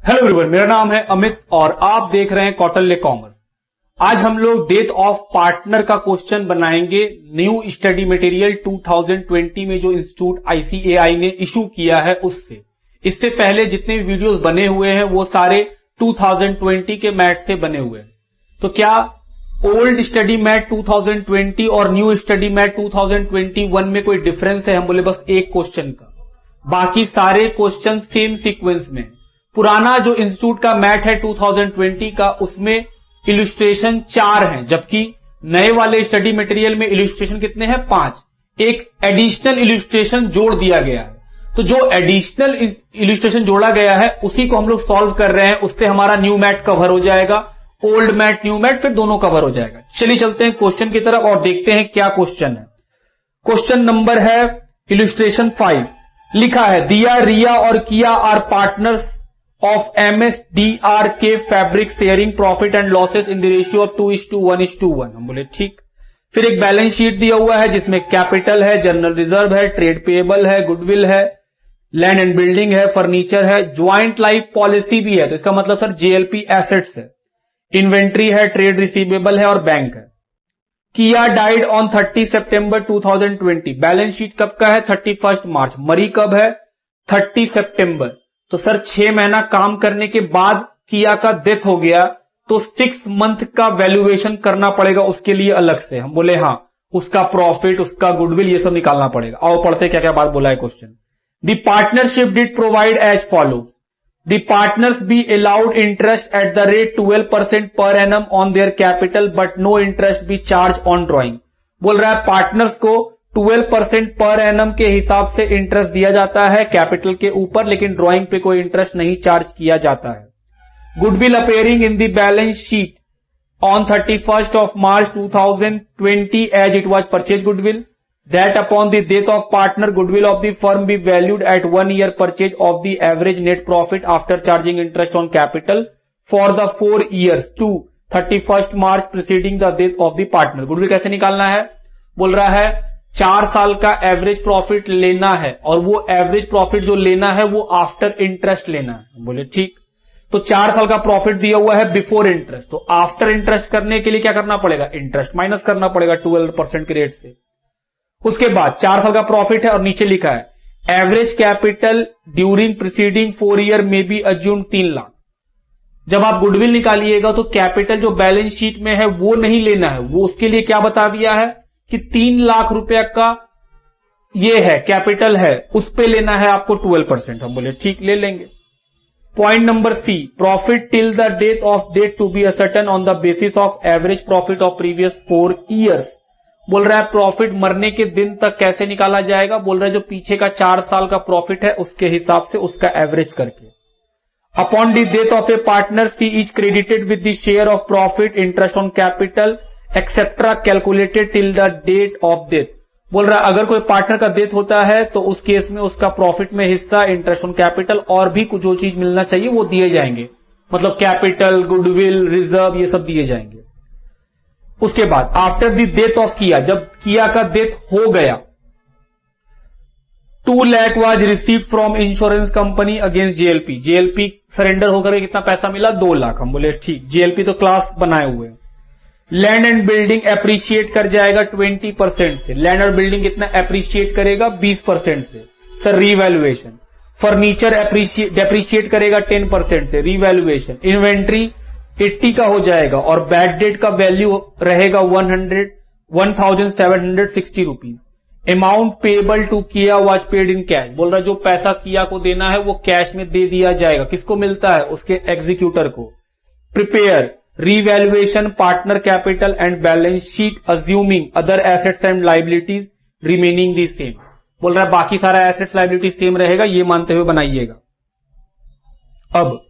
Hello everyone, मेरा नाम है अमित और आप देख रहे हैं कौटिल्य कॉमर्स। आज हम लोग डेथ ऑफ पार्टनर का क्वेश्चन बनाएंगे न्यू स्टडी मटेरियल 2020 में जो इंस्टीट्यूट ICAI ने इशू किया है उससे। इससे पहले जितने भी वीडियोस बने हुए हैं वो सारे 2020 के मैथ से बने हुए हैं। तो क्या ओल्ड स्टडी मैथ 2020 और न्यू स्टडी मैथ 2021 में कोई डिफरेंस है? हम बोले बस एक क्वेश्चन का, बाकी सारे क्वेश्चन सेम सीक्वेंस में। पुराना जो इंस्टीट्यूट का मैथ है 2020 का, उसमें इलस्ट्रेशन 4 हैं, जबकि नए वाले स्टडी मटेरियल में इलस्ट्रेशन कितने हैं? 5। एक एडिशनल इलस्ट्रेशन जोड़ दिया गया है। तो जो एडिशनल इलस्ट्रेशन जोड़ा गया है उसी को हम लोग सॉल्व कर रहे हैं, उससे हमारा न्यू मैथ कवर हो जाएगा, ओल्ड मैथ न्यू मैथ फिर दोनों कवर हो जाएगा। चलिए चलते हैं क्वेश्चन की तरफ और देखते हैं क्या क्वेश्चन है। क्वेश्चन नंबर है इलस्ट्रेशन 5। लिखा है दिया, रिया और Kiya are partners of MSDRK fabric sharing profit and losses in the ratio of 2:1:1। हम बोले ठीक। फिर एक बैलेंस शीट दिया हुआ है जिसमें कैपिटल है, जनरल रिजर्व है, ट्रेड पेएबल है, गुडविल है, लैंड एंड बिल्डिंग है, फर्नीचर है, ज्वाइंट लाइफ पॉलिसी भी है, तो इसका मतलब सर JLP एसेट्स है, इन्वेंट्री है, ट्रेड रिसीवेबल है और बैंक है। किया died on 30 September 2020। Balance sheet कब का है? 31 मार्च। मरी कब है? 30 सितंबर। तो सर 6 महीना काम करने के बाद किया का डेथ हो गया, तो 6 मंथ का वैल्यूएशन करना पड़ेगा उसके लिए अलग से। हम बोले हाँ, उसका प्रॉफिट, उसका गुडविल, ये सब निकालना पड़ेगा। आओ पढ़ते क्या क्या बात बोला है question. The partnership deed provide as follows. The partners be allowed interest at the rate 12% per annum on their capital but no interest be charge on drawing. बोल रहा है पार्टनर्स को 12% पर एनम के हिसाब से इंटरेस्ट दिया जाता है कैपिटल के ऊपर, लेकिन ड्राइंग पे कोई इंटरेस्ट नहीं चार्ज किया जाता है। Goodwill appearing in the balance sheet on 31 March 2020 as it was purchase goodwill that upon the death of partner goodwill of the firm be valued at 1 year purchase of the average net profit after charging interest on capital for the 4 years to 31 March preceding the death of the partner. Goodwill कैसे निकालना है? बोल रहा है 4 साल का average profit लेना है और वो एवरेज प्रॉफिट जो लेना है वो आफ्टर इंटरेस्ट लेना है। बोले ठीक। तो 4 साल का प्रॉफिट दिया हुआ है बिफोर इंटरेस्ट, तो आफ्टर इंटरेस्ट करने के लिए क्या करना पड़ेगा? इंटरेस्ट माइनस करना पड़ेगा 12% के रेट से। उसके बाद 4 साल का प्रॉफिट है और नीचे लिखा है average capital during preceding 4 year में बी अज्यूम 3 लाख। जब आप गुडविल निकालिएगा तो कैपिटल जो बैलेंस शीट में है वो नहीं लेना है, वो उसके लिए क्या बता दिया है कि 3 लाख रुपया का ये है कैपिटल है, उस पे लेना है आपको 12%। हम बोले ठीक, ले लेंगे। Point number C, profit till the date of date to be ascertain on the basis of average profit of previous 4 years। बोल रहा है प्रॉफिट मरने के दिन तक कैसे निकाला जाएगा? बोल रहा है जो पीछे का 4 साल का प्रॉफिट है उसके हिसाब से उसका एवरेज करके। Upon the death of a partner C is credited with the share of profit, interest on capital etcetera calculated till the date of death. बोल रहा है अगर कोई पार्टनर का डेथ होता है तो उस केस में उसका प्रॉफिट में हिस्सा, इंटरेस्ट ऑन कैपिटल और भी कुछ जो चीज मिलना चाहिए वो दिए जाएंगे, मतलब कैपिटल, गुडविल, रिजर्व, ये सब दिए जाएंगे। उसके बाद आफ्टर द डेथ ऑफ किया, जब किया का डेथ हो गया, 2 lakh was receive from insurance company against JLP। JLP surrender होकर कितना पैसा मिला? 2 लाख। हम बोले ठीक, JLP तो क्लास बनाए हुए। लैंड एंड बिल्डिंग एप्रिशिएट कर जाएगा 20% से। लैंड और बिल्डिंग कितना एप्रिशिएट करेगा? 20% से। Sir revaluation. फर्नीचर डेप्रिशिएट करेगा 10% से, रीवैल्यूएशन। इन्वेंट्री 80 का हो जाएगा और बैड डेट का वैल्यू रहेगा 1760 रुपीज। अमाउंट पेएबल टू किया वाज पेड इन कैश। बोल रहा है जो पैसा किया को देना है वो कैश में दे दिया जाएगा। किसको मिलता है? उसके एग्जीक्यूटर को। Prepare revaluation partner capital and balance sheet assuming other assets and liabilities remaining the same. बोल रहा है बाकी सारा एसेट्स लाइबिलिटी सेम रहेगा, ये मानते हुए बनाइएगा। अब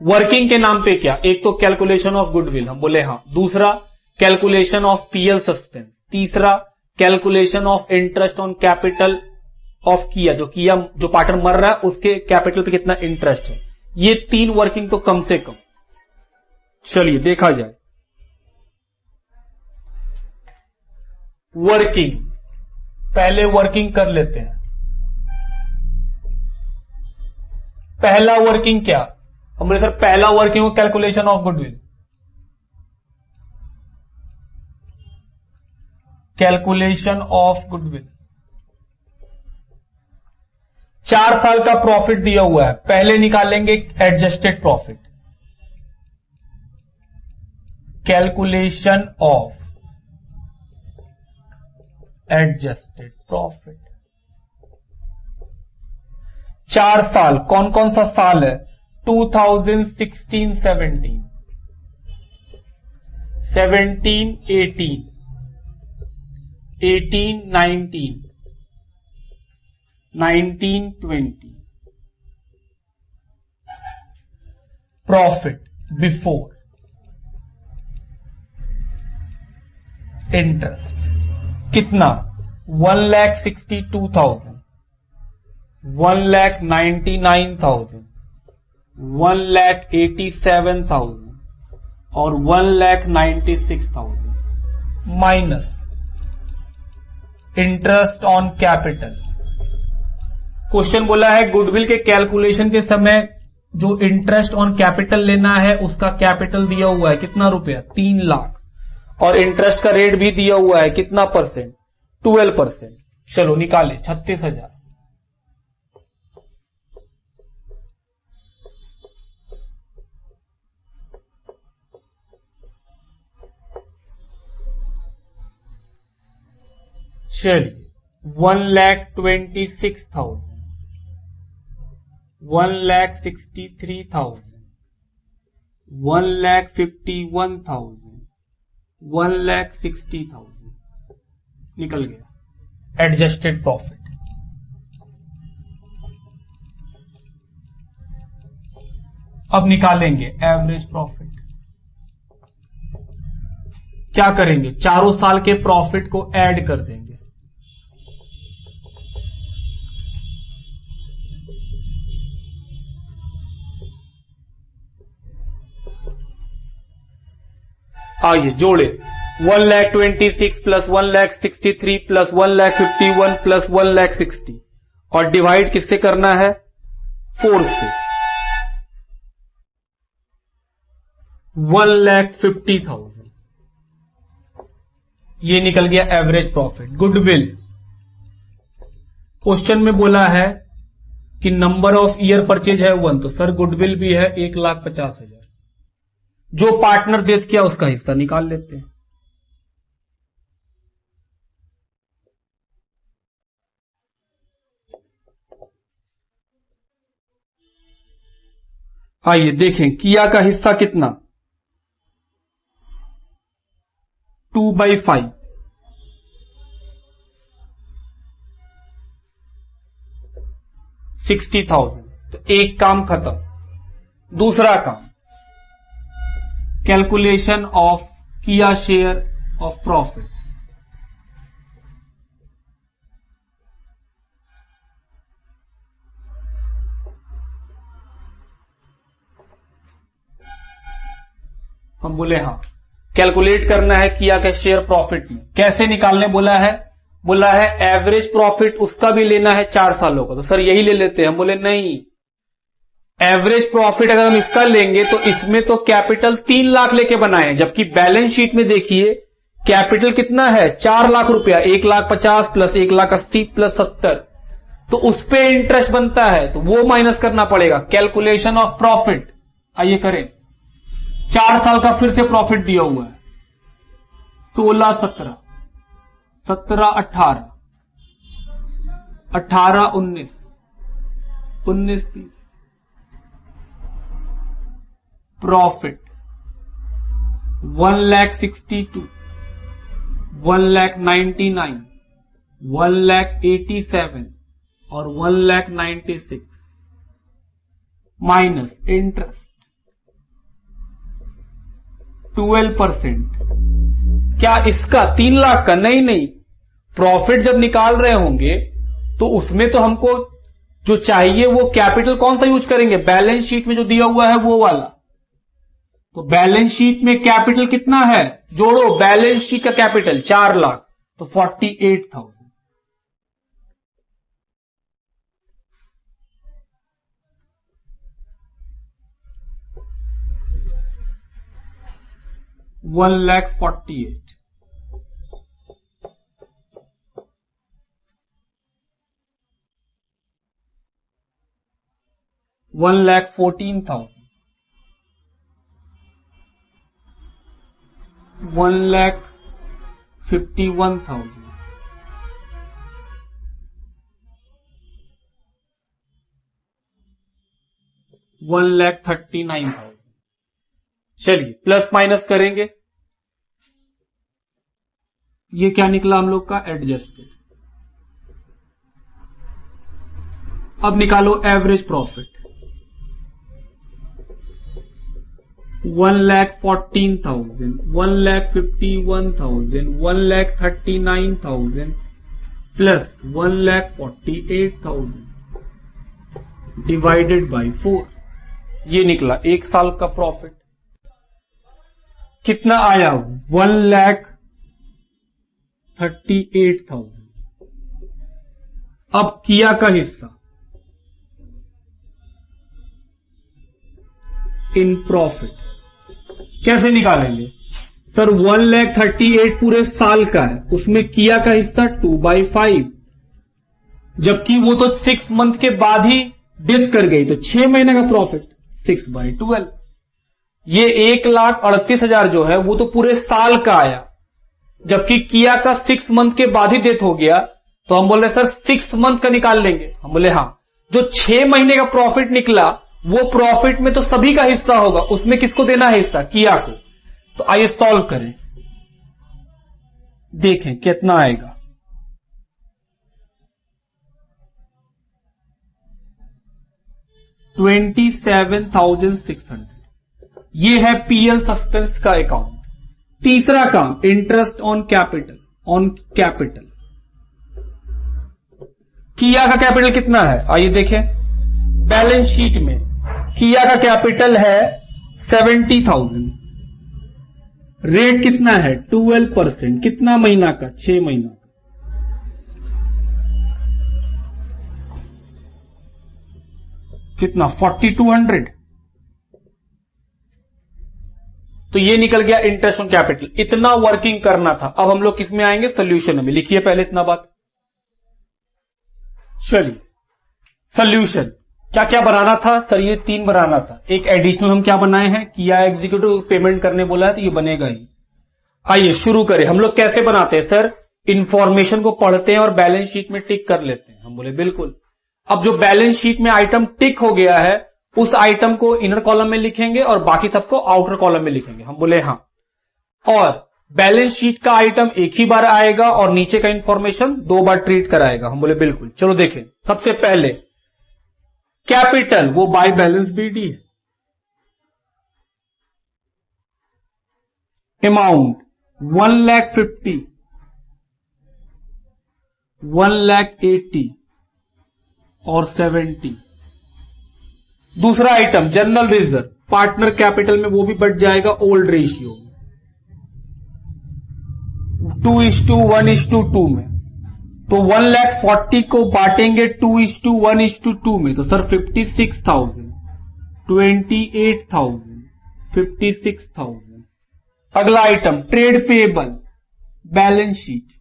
वर्किंग के नाम पे क्या? एक तो कैलकुलेशन ऑफ गुडविल, हम बोले हाँ। दूसरा कैलकुलेशन ऑफ PL सस्पेंस। तीसरा calculation of interest on capital of किया, जो पार्टनर मर रहा है उसके कैपिटल पे कितना इंटरेस्ट है। ये 3 वर्किंग तो कम से कम। चलिए देखा जाए। वर्किंग, पहले वर्किंग कर लेते हैं। पहला वर्किंग क्या? हम बोले सर पहला working calculation of goodwill, calculation of goodwill 4 साल का प्रॉफिट दिया हुआ है, पहले निकालेंगे adjusted profit, calculation of adjusted profit 4 साल, कौन कौन सा साल है? 2016, 17, 17, 18, 18, 19, 19, 20. Profit before interest कितना? 1,62,000, 1,99,000, 1,87,000 और 1,96,000 minus interest on capital. Question बोला है गुडविल के कैलकुलेशन के समय जो इंटरेस्ट ऑन कैपिटल लेना है उसका कैपिटल दिया हुआ है कितना रुपया? 3 लाख, और इंटरेस्ट का रेट भी दिया हुआ है कितना परसेंट? 12%। चलो निकाले 36,000। चलिए 1,26,000, 1,63,000, 1,51,000, 1,60,000 निकल गया एडजस्टेड प्रॉफिट। अब निकालेंगे एवरेज प्रॉफिट। क्या करेंगे? चारों साल के प्रॉफिट को ऐड कर देंगे। आइए जोड़े 1,26,000 प्लस 1,63,000 प्लस 1,51,000 प्लस 1,60,000 और डिवाइड किससे करना है? 4 से। 1,50,000 ये निकल गया एवरेज प्रॉफिट। गुडविल क्वेश्चन में बोला है कि नंबर ऑफ ईयर परचेज है 1, तो सर गुडविल भी है 1,50,000। जो पार्टनर डेथ किया उसका हिस्सा निकाल लेते हैं। आइए देखें किया का हिस्सा कितना? 2/5, 60,000। तो एक काम खत्म। दूसरा काम कैलकुलेशन ऑफ किया शेयर ऑफ प्रॉफिट। हम बोले हाँ कैलकुलेट करना है किया के शेयर प्रॉफिट में। कैसे निकालने बोला है? बोला है एवरेज प्रॉफिट उसका भी लेना है 4 सालों का। तो सर यही ले लेते हैं। हम बोले नहीं, एवरेज प्रॉफिट अगर हम इसका लेंगे तो इसमें तो कैपिटल 3 लाख लेके बनाए, जबकि बैलेंस शीट में देखिए कैपिटल कितना है? 4 लाख रुपया। 1,50,000 प्लस 1,80,000 प्लस 70, तो उस पे इंटरेस्ट बनता है, तो वो माइनस करना पड़ेगा। कैलकुलेशन ऑफ प्रॉफिट आइए करें। 4 साल का फिर से प्रॉफिट दिया हुआ है 16, 17, 17, 18, 18, 19, 19, 30 प्रॉफिट 1,62,000, 1,99,000, 1,87,000 और 1,96,000 माइनस इंटरेस्ट 12%। क्या इसका 3 लाख का? नहीं, प्रॉफिट जब निकाल रहे होंगे तो उसमें तो हमको जो चाहिए वो कैपिटल कौन सा यूज करेंगे? बैलेंस शीट में जो दिया हुआ है वो वाला। तो बैलेंस शीट में कैपिटल कितना है? जोड़ो बैलेंस शीट का कैपिटल 4 लाख, तो 48,000। 1,48,000, 1,14,000, 1,51,000, 1,39,000। चलिए प्लस माइनस करेंगे, ये क्या निकला हम लोग का एडजस्टेड। अब निकालो average profit. 1,14,000, 1,51,000, 1,39,000 plus 1,48,000 divided by 4, ये निकला एक साल का प्रॉफिट। कितना आया? 1,38,000। अब किया का हिस्सा इन प्रॉफिट कैसे निकालेंगे? सर 1,38,000 पूरे साल का है, उसमें किया का हिस्सा 2/5, जबकि वो तो 6 मंथ के बाद ही डेथ कर गई, तो 6 महीने का प्रॉफिट 6/12। ये 1,38,000 जो है वो तो पूरे साल का आया, जबकि किया का 6 मंथ के बाद ही डेथ हो गया, तो हम बोले सर 6 मंथ का निकाल लेंगे। हम बोले हाँ, जो 6 महीने का प्रॉफिट निकला वो प्रॉफिट में तो सभी का हिस्सा होगा, उसमें किसको देना है हिस्सा? किया को। तो आइए सॉल्व करें, देखें कितना आएगा। $27,600। ये है पीएल सस्पेंस का अकाउंट। तीसरा काम इंटरेस्ट ऑन कैपिटल। किया का कैपिटल कितना है? आइए देखें, बैलेंस शीट में किया का कैपिटल है 70,000, रेट कितना है? 12%। कितना महीना का? 6 महीना का। कितना? 4,200। तो ये निकल गया इंटरेस्ट ऑन कैपिटल। इतना वर्किंग करना था। अब हम लोग किसमें आएंगे? सोल्यूशन में। लिखिए पहले इतना बात। चलिए सोल्यूशन क्या क्या बनाना था? सर ये 3 बनाना था। एक एडिशनल हम क्या बनाए हैं? किया एग्जीक्यूटिव पेमेंट करने बोला है तो ये बनेगा ही। आइए शुरू करें। हम लोग कैसे बनाते हैं सर? इंफॉर्मेशन को पढ़ते हैं और बैलेंस शीट में टिक कर लेते हैं। हम बोले बिल्कुल। अब जो बैलेंस शीट में आइटम टिक हो गया है उस आइटम को इनर कॉलम में लिखेंगे और बाकी सबको आउटर कॉलम में लिखेंगे। हम बोले हाँ। और बैलेंस शीट का आइटम एक ही बार आएगा और नीचे का इंफॉर्मेशन 2 बार ट्रीट कराएगा। हम बोले बिल्कुल। चलो देखें, सबसे पहले कैपिटल वो बाय बैलेंस बीडी है। अमाउंट 1,50,000, 1,80,000 और 70। दूसरा item general reserve, partner capital में वो भी बढ़ जाएगा ओल्ड रेशियो 2:1:2 में। तो 1,40,000 को बांटेंगे 2:1:2 में, तो सर 56,000, 28,000, 56,000। अगला item trade payable, balance sheet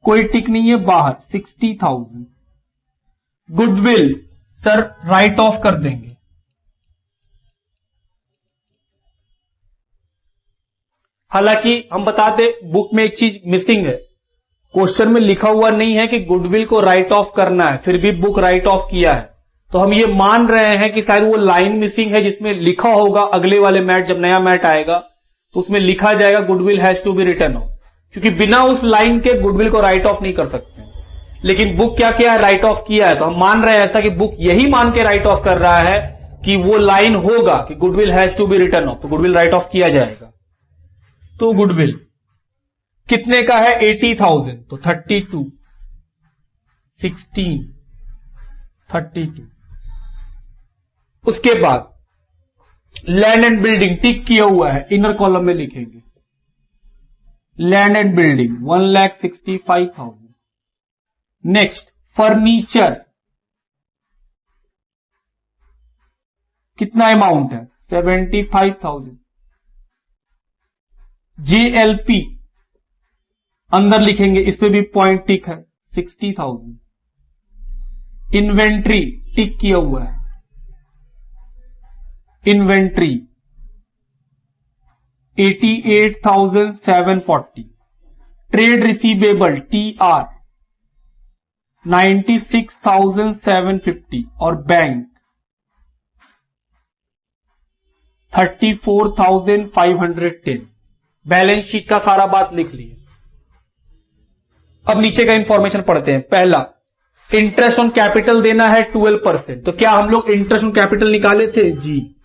कोई टिक नहीं है बाहर, 60,000। गुडविल सर राइट ऑफ कर देंगे। हालांकि हम बताते बुक में एक चीज मिसिंग है, क्वेश्चन में लिखा हुआ नहीं है कि गुडविल को राइट ऑफ करना है, फिर भी बुक राइट ऑफ किया है। तो हम ये मान रहे हैं कि शायद वो लाइन मिसिंग है जिसमें लिखा होगा अगले वाले मैट, जब नया मैट आएगा तो उसमें लिखा जाएगा goodwill has to be written off, क्योंकि बिना उस लाइन के गुडविल को राइट ऑफ नहीं कर सकते। लेकिन बुक क्या किया है? राइट ऑफ किया है। तो हम मान रहे हैं ऐसा कि बुक यही मान के राइट ऑफ कर रहा है कि वो लाइन होगा कि goodwill has to be written off, तो गुडविल राइट ऑफ किया जाएगा। तो गुडविल कितने का है? 80,000, तो 32, 16, 32। उसके बाद लैंड एंड बिल्डिंग टिक किया हुआ है, इनर कॉलम में लिखेंगे land and building 1,65,000। Next furniture कितना अमाउंट है? 75,000। JLP अंदर लिखेंगे, इस पे भी पॉइंट टिक है 60,000। इन्वेंट्री टिक किया हुआ है, इन्वेंट्री 88,740। ट्रेड रिसीवेबल TR 96,750 और बैंक 34,510। बैलेंस शीट का सारा बात लिख लिए। अब नीचे का इंफॉर्मेशन पढ़ते हैं। पहला, इंटरेस्ट ऑन कैपिटल देना है 12%। तो क्या हम लोग इंटरेस्ट ऑन कैपिटल निकाले थे? जी।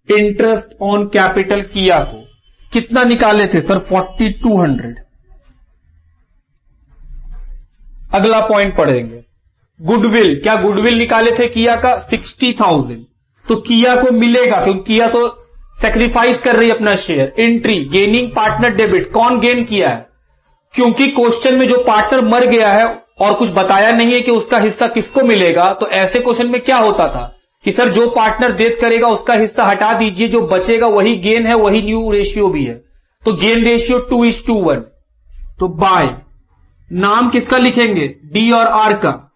इंटरेस्ट ऑन कैपिटल किया को कितना निकाले थे सर? 4200। अगला पॉइंट पढ़ेंगे, गुडविल। क्या गुडविल निकाले थे किया का? 60,000। तो किया को मिलेगा क्योंकि किया तो सेक्रीफाइस कर रही है अपना share. Entry, gaining partner debit. कौन गेन किया है? क्योंकि क्वेश्चन में जो पार्टनर मर गया है और कुछ बताया नहीं है कि उसका हिस्सा किसको मिलेगा, तो ऐसे क्वेश्चन में क्या होता था कि सर जो पार्टनर डेथ करेगा उसका हिस्सा हटा दीजिए, जो बचेगा वही गेन है, वही न्यू रेशियो भी है। तो गेन रेशियो 2:1। तो बाय नाम किसका लिखेंगे? डी और आर का,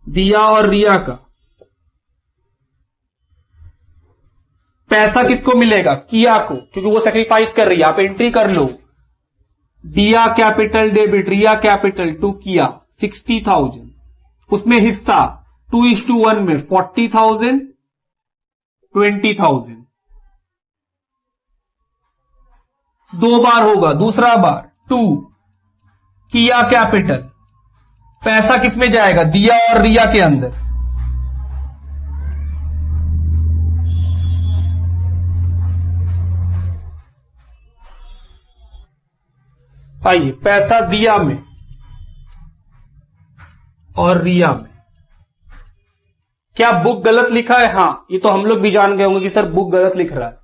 दिया और रिया का। पैसा किसको मिलेगा? किया को, क्योंकि वो सेक्रीफाइस कर रही है। आप एंट्री कर लो, Diya capital debit, Riya capital to Kiya 60,000। उसमें हिस्सा 2:1 में 40,000, 20,000। दो बार होगा, दूसरा बार 2 किया कैपिटल। पैसा किसमें जाएगा? दिया और रिया के अंदर। आइए, पैसा दिया में और रिया में। क्या बुक गलत लिखा है? हां, ये तो हम लोग भी जान गए होंगे कि सर बुक गलत लिख रहा है।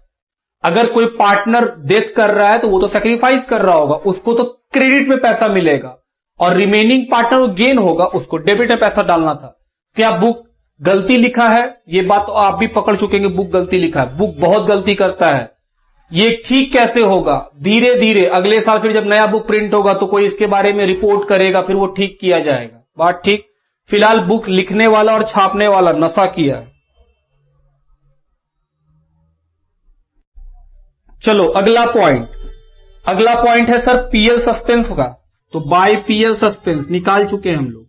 अगर कोई पार्टनर डेथ कर रहा है तो वो तो सेक्रीफाइस कर रहा होगा, उसको तो क्रेडिट में पैसा मिलेगा, और रिमेनिंग पार्टनर गेन होगा, उसको डेबिट में पैसा डालना था। क्या बुक गलती लिखा है? ये बात तो आप भी पकड़ चुकेंगे, बुक गलती लिखा है। बुक बहुत गलती करता है। ये ठीक कैसे होगा? धीरे धीरे अगले साल फिर जब नया बुक प्रिंट होगा तो कोई इसके बारे में रिपोर्ट करेगा, फिर वो ठीक किया जाएगा। बात ठीक। फिलहाल बुक लिखने वाला और छापने वाला नशा किया है। चलो अगला पॉइंट है सर पीएल सस्पेंस का। तो बाय पीएल सस्पेंस निकाल चुके हैं हम लोग।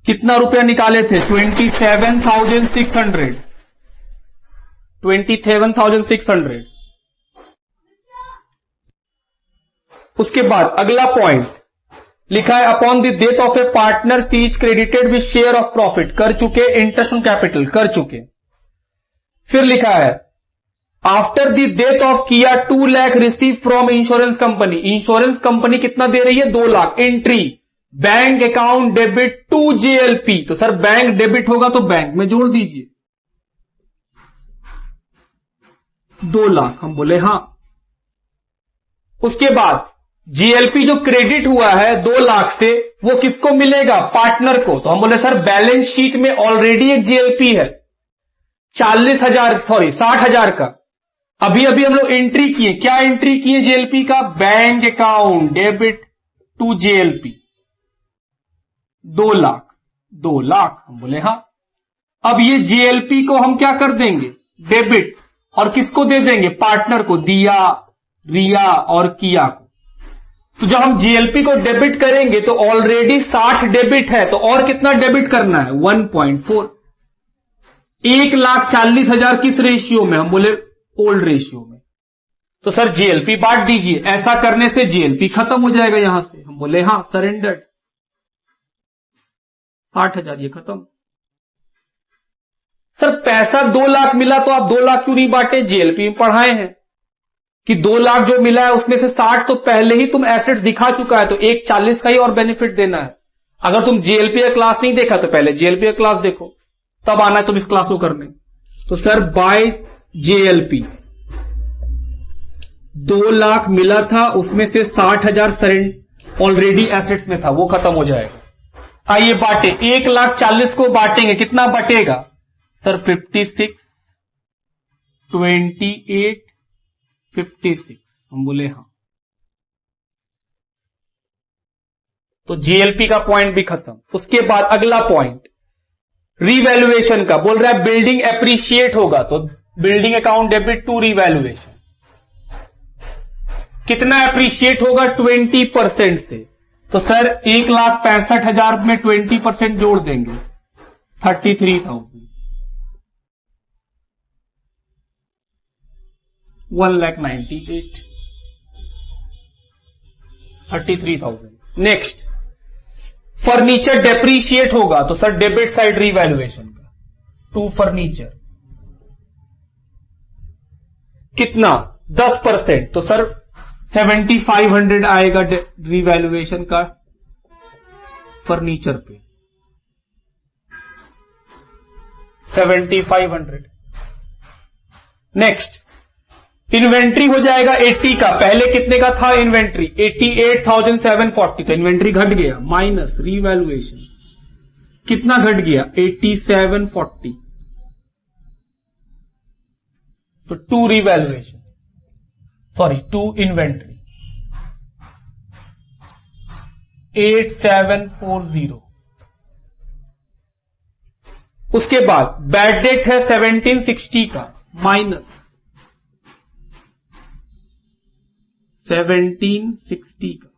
कितना रुपया निकाले थे? 27,600। 27,600। उसके बाद अगला पॉइंट लिखा है, upon the death of a partner C is credited with share of profit. कर चुके। इंटरेस्ट ऑन कैपिटल कर चुके। फिर लिखा है, after the death of Kiya 2 lakh receive from insurance company. Insurance company कितना दे रही है? 2 lakh. Entry, bank account debit to JLP. तो सर बैंक डेबिट होगा तो बैंक में जोड़ दीजिए 2 लाख। हम बोले हां। उसके बाद जीएलपी जो क्रेडिट हुआ है 2 लाख से, वो किसको मिलेगा? पार्टनर को। तो हम बोले सर बैलेंस शीट में ऑलरेडी एक जीएलपी है 60,000 का। अभी हम लोग एंट्री किए। क्या एंट्री किए जेएलपी का? Bank account debit to JLP 2 lakh. हम बोले हां। अब ये जेएलपी को हम क्या कर देंगे? डेबिट। और किसको दे देंगे? पार्टनर को, दिया, रिया और किया को। तो जब हम जीएलपी को डेबिट करेंगे तो ऑलरेडी 60 डेबिट है, तो और कितना डेबिट करना है? 1.4। 1,40,000 किस रेशियो में? हम बोले ओल्ड रेशियो में। तो सर जीएलपी बांट दीजिए। ऐसा करने से जीएलपी खत्म हो जाएगा यहां से। हम बोले हां, सरेंडर्ड। 60,000 ये खत्म। सर पैसा 2 लाख मिला तो आप 2 लाख क्यों नहीं बांटे? जीएलपी में पढ़ाए हैं कि 2 लाख जो मिला है उसमें से 60 तो पहले ही तुम एसेट्स दिखा चुका है, तो 1,40 का ही और बेनिफिट देना है। अगर तुम जीएलपी का क्लास नहीं देखा तो पहले जीएलपी का क्लास देखो, तब आना है तुम इस क्लास को करने। तो सर बाय जीएलपी 2 लाख मिला था, उसमें से 60,000 ऑलरेडी एसेट्स में था, वो खत्म हो जाएगा। आइए बांटे। 1,40,000 को बांटेंगे, कितना बटेगा? सर 56, 28, 56। हम बोले हाँ, तो जीएलपी का पॉइंट भी खत्म। उसके बाद अगला पॉइंट रीवैल्यूएशन का बोल रहा है, बिल्डिंग एप्रिशिएट होगा तो building account debit to revaluation. कितना एप्रिशिएट होगा? 20% से। तो सर 1,65,000 में 20% जोड़ देंगे, 33,000, 1,98,000, 33,000। नेक्स्ट, फर्नीचर डेप्रीशिएट होगा तो सर डेबिट साइड रीवैल्यूएशन का टू फर्नीचर। कितना? 10%, तो सर 7,500 आएगा रीवैल्यूएशन का फर्नीचर पे, 7,500। नेक्स्ट, इन्वेंट्री हो जाएगा 80 का। पहले कितने का था इन्वेंट्री? 88,740, तो इन्वेंट्री घट गया, माइनस रीवैल्यूएशन। कितना घट गया? 8740, तो to revaluation, sorry to inventory, 8740। उसके बाद बैड डेट है 1760 का, माइनस 1760 का,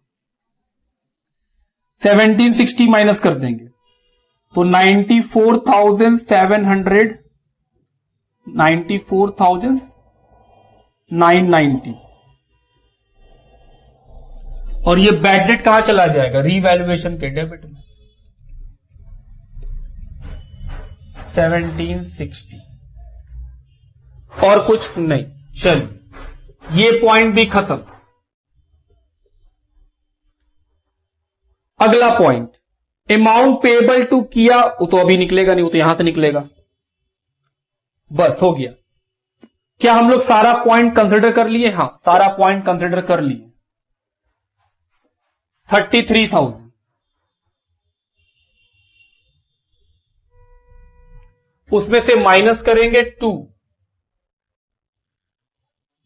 1760 माइनस कर देंगे तो 94,700, 94,990। और ये बैड डेट कहां चला जाएगा? रीवैल्यूएशन के डेबिट में, 1760। और कुछ नहीं। चलिए ये पॉइंट भी खत्म। अगला पॉइंट, अमाउंट पेएबल टू किया, वो तो अभी निकलेगा नहीं, वो तो यहां से निकलेगा। बस हो गया। क्या हम लोग सारा पॉइंट कंसिडर कर लिए? हां, सारा पॉइंट कंसिडर कर लिए। 33,000, उसमें से माइनस करेंगे 2,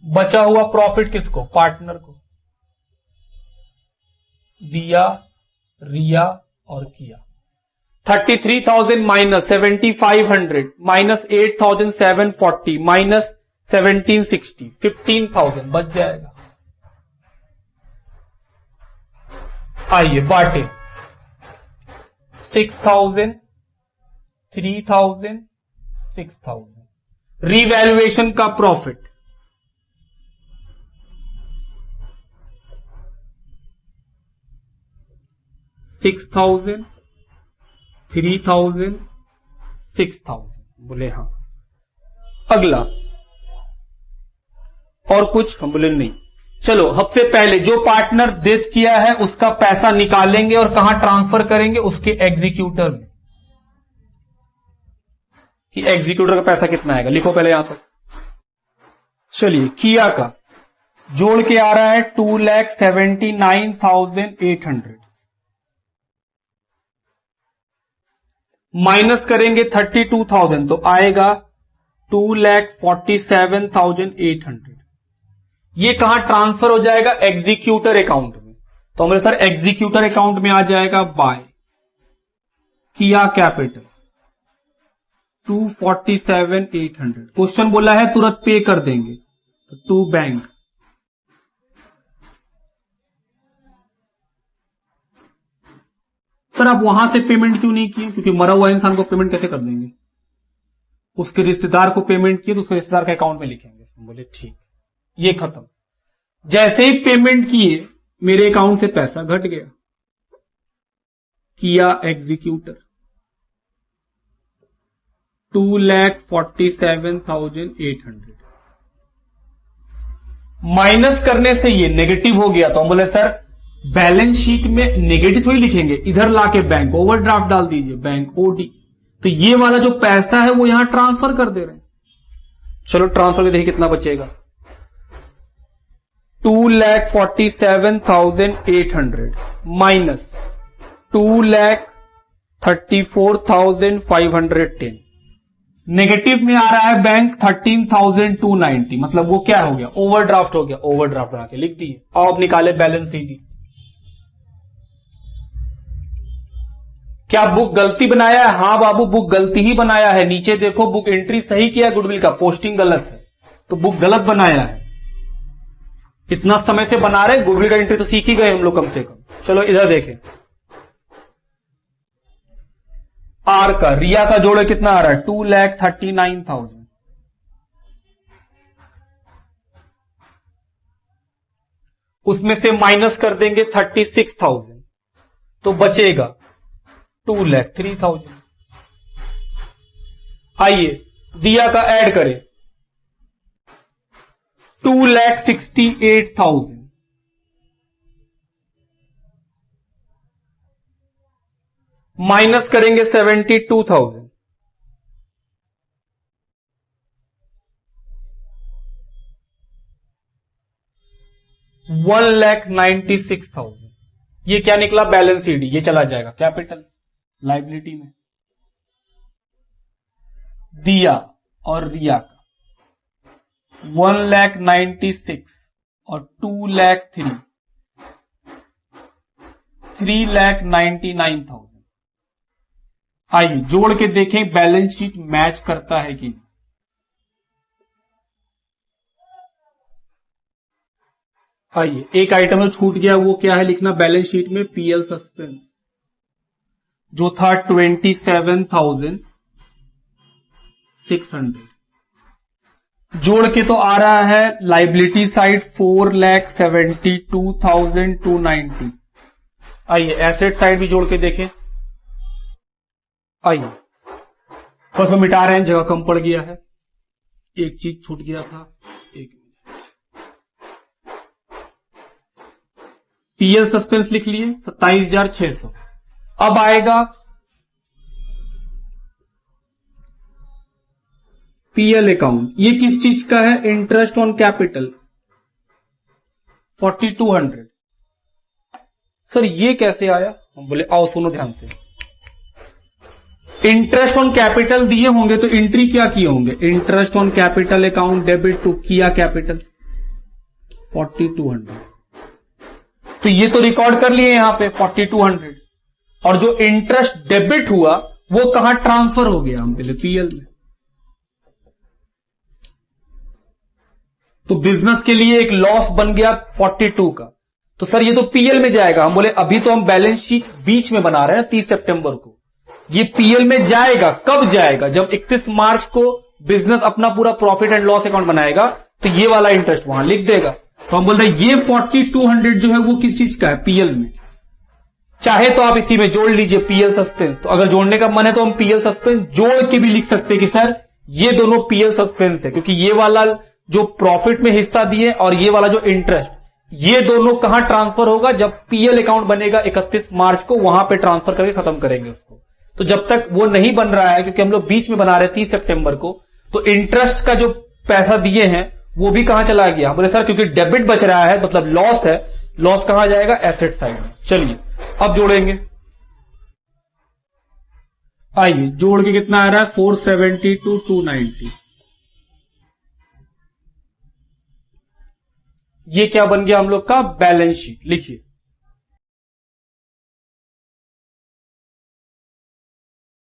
बचा हुआ प्रॉफिट किसको? पार्टनर को दिया, रिया और किया। 33,000 माइनस 7,500 माइनस 8,740 माइनस 1,760, 15,000 बच जाएगा। आइए बांटे, 6,000, 3,000, 6,000। रीवैल्यूएशन का प्रॉफिट 6,000, 3,000, 6,000। बोले हाँ। अगला और कुछ? हम बोले नहीं। चलो, सबसे पहले जो पार्टनर डेथ किया है उसका पैसा निकालेंगे और कहां ट्रांसफर करेंगे? उसके एग्जीक्यूटर में। कि एग्जीक्यूटर का पैसा कितना आएगा, लिखो पहले यहां तक। चलिए, किया का जोड़ के आ रहा है 2,79,800, माइनस करेंगे 32,000 तो आएगा 2,47,800। ये कहां ट्रांसफर हो जाएगा? एग्जीक्यूटर अकाउंट में। तो हमारे सर एग्जीक्यूटर अकाउंट में आ जाएगा बाय किया कैपिटल 247,800। क्वेश्चन बोला है तुरंत पे कर देंगे, तो टू बैंक। सर आप वहां से पेमेंट क्यों नहीं किए? क्योंकि मरा हुआ इंसान को पेमेंट कैसे कर देंगे? उसके रिश्तेदार को पेमेंट किए तो उसके रिश्तेदार के अकाउंट में लिखेंगे। बोले ठीक, ये खत्म। जैसे ही पेमेंट किए मेरे अकाउंट से पैसा घट गया। किया एग्जीक्यूटर 2,47,800 माइनस करने से ये नेगेटिव हो गया। तो हम बोले सर बैलेंस शीट में नेगेटिव थोड़ी लिखेंगे, इधर लाके बैंक ओवरड्राफ्ट डाल दीजिए, बैंक ओडी। तो ये वाला जो पैसा है वो यहां ट्रांसफर कर दे रहे हैं। चलो ट्रांसफर देखिए कितना बचेगा, 2,47,800 माइनस 2,34,510, नेगेटिव में आ रहा है बैंक 13,290, मतलब वो क्या हो गया, ओवरड्राफ्ट हो गया। ओवरड्राफ्ट बना के लिख दिए। अब निकाले बैलेंस शीट। क्या बुक गलती बनाया है? हाँ बाबू, बुक गलती ही बनाया है। नीचे देखो, बुक एंट्री सही किया है गुडविल का, पोस्टिंग गलत है, तो बुक गलत बनाया है। इतना समय से बना रहे, गुडविल का एंट्री तो सीख ही गए हम लोग कम से कम। चलो इधर देखें, आर का, रिया का जोड़े कितना आ रहा है, 2,39,000। उसमें से माइनस कर देंगे 36,000, तो बचेगा 2,03,000। आइए दिया का ऐड करें, 2,68,000 माइनस करेंगे 72,000, $1,96,000। ये क्या निकला, बैलेंस शीट। ये चला जाएगा कैपिटल लाइबिलिटी में। दिया और रिया का 1,96,000 और 2,03,000, 3,99,000। आइए जोड़ के देखें बैलेंस शीट मैच करता है कि नहीं। आइए, एक आइटम जो छूट गया वो क्या है लिखना बैलेंस शीट में, पीएल सस्पेंस, जो था 27,600। जोड़ के तो आ रहा है लाइबिलिटी साइड 4,72,290। आइए एसेट साइड भी जोड़ के देखें। आइए फर्स्ट में मिटा रहे हैं, जगह कम पड़ गया है, एक चीज छूट गया था। एक पीएल सस्पेंस लिख लिए 27,600। अब आएगा पीएल अकाउंट, ये किस चीज का है, इंटरेस्ट ऑन कैपिटल 4,200। सर ये कैसे आया, हम बोले आओ सुनो ध्यान से। इंटरेस्ट ऑन कैपिटल दिए होंगे तो एंट्री क्या किए होंगे, interest on capital account debit to Kiya capital 4,200, तो ये तो रिकॉर्ड कर लिए यहां पे 4,200। और जो इंटरेस्ट डेबिट हुआ वो कहां ट्रांसफर हो गया, हम पहले पीएल में। तो बिजनेस के लिए एक लॉस बन गया 42 का, तो सर ये तो पीएल में जाएगा। हम बोले अभी तो हम बैलेंस शीट बीच में बना रहे हैं 30 सितंबर को, ये पीएल में जाएगा। कब जाएगा, जब 31 मार्च को बिजनेस अपना पूरा प्रॉफिट एंड लॉस अकाउंट बनाएगा, तो ये वाला इंटरेस्ट वहां लिख देगा। तो हम बोल रहे हैं ये 4,200 जो है वो किस चीज का है, पीएल में। चाहे तो आप इसी में जोड़ लीजिए पीएल सस्पेंस, तो अगर जोड़ने का मन है तो हम पीएल सस्पेंस जोड़ के भी लिख सकते हैं कि सर ये दोनों पीएल सस्पेंस है, क्योंकि ये वाला जो प्रॉफिट में हिस्सा दिए और ये वाला जो इंटरेस्ट, ये दोनों कहां ट्रांसफर होगा, जब पीएल अकाउंट बनेगा 31 मार्च को, वहां पे ट्रांसफर करके खत्म करेंगे उसको। तो जब तक वो नहीं बन रहा है, क्योंकि हम लोग बीच में बना रहे हैं 30 सितंबर को, तो इंटरेस्ट का जो पैसा दिए हैं वो भी कहां चला गया। बोले सर क्योंकि डेबिट बच रहा है, मतलब लॉस है, लॉस कहां जाएगा, एसेट साइड में। चलिए अब जोड़ेंगे। आइए जोड़ के कितना आ रहा है, 472,290। ये क्या बन गया हम लोग का, बैलेंस शीट। लिखिए